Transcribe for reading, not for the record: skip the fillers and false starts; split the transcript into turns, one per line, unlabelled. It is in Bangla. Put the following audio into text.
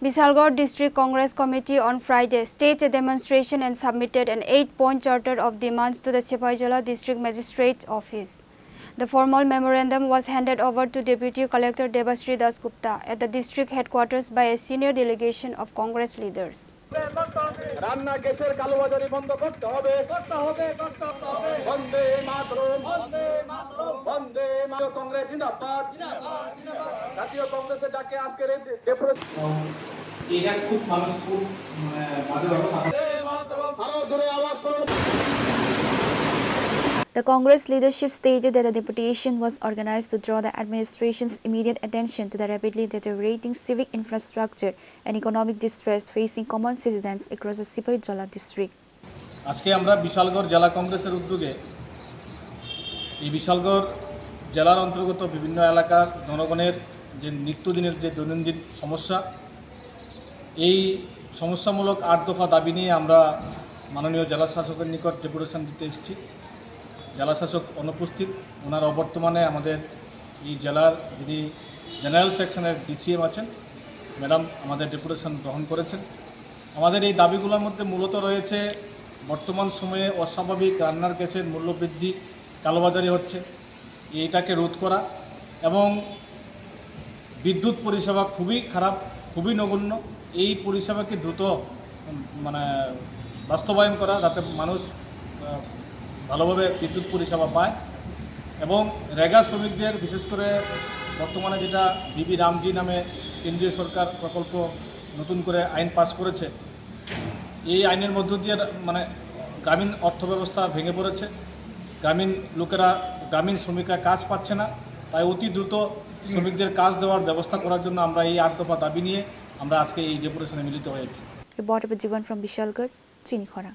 Bisalgarh District Congress Committee on Friday staged a demonstration and submitted an 8-point charter of demands to the Sipaijala District Magistrate's Office. The formal memorandum was handed over to Deputy Collector Debashree Das Gupta at the district headquarters by a senior delegation of Congress leaders.
রান্না গ্যাসের কালোবাজারি বন্ধ করতে হবে বন্দে মাতরম বন্দে কংগ্রেস জিন্দাবাদ জাতীয় কংগ্রেসের ডাকে আজকের এই
এটা খুব মানুষ খুব বাজে ব্যবস্থা
আরো দূরে আওয়াজ করুন।
The Congress leadership stated that a deputation was organized to draw the administration's immediate attention to the rapidly deteriorating civic infrastructure and economic distress facing common citizens across the Sipaijala district.
আজকে আমরা বিশালগড় জেলা কংগ্রেসের উদ্যোগে এই বিশালগড় জেলার অন্তর্গত বিভিন্ন এলাকার জনগণের যে নিত্যদিনের যে দৈনন্দিন সমস্যা, এই সমস্যামূলক 8 দফা দাবি নিয়ে আমরা মাননীয় জেলা শাসকের নিকট ডেপুটেশন দিতে এসেছি। জেলা শাসক অনুপস্থিত, ওনার অবর্তমানে আমাদের এই জেলার যিনি জেনারেল সেকশনের ডিসিএম আছেন ম্যাডাম আমাদের ডেপুটেশন গ্রহণ করেছেন। আমাদের এই দাবিগুলোর মধ্যে মূলত রয়েছে বর্তমান সময়ে অস্বাভাবিক রান্নার গ্যাসের মূল্যবৃদ্ধি, কালোবাজারি হচ্ছে, এইটাকে রোধ করা এবং বিদ্যুৎ পরিষেবা খুবই খারাপ, খুবই নগণ্য। এই পরিষেবাকে দ্রুত বাস্তবায়ন করা, যাতে মানুষ ভালোভাবে বিদ্যুৎ পরিষেবা পায় এবং রেগা শ্রমিকদের বিশেষ করে বর্তমানে যেটা বিবি রামজি নামে কেন্দ্রীয় সরকার প্রকল্প নতুন করে আইন পাস করেছে, এই আইনের মধ্য দিয়ে গ্রামীণ অর্থব্যবস্থা ভেঙে পড়েছে। গ্রামীণ শ্রমিকরা কাজ পাচ্ছে না, তাই অতি দ্রুত শ্রমিকদের কাজ দেওয়ার ব্যবস্থা করার জন্য আমরা এই 8 দফা দাবি নিয়ে আমরা আজকে এই ডেপুটেশনে মিলিত হয়েছি।
Reported by Jivan from Bishalgarh, Chinikhara.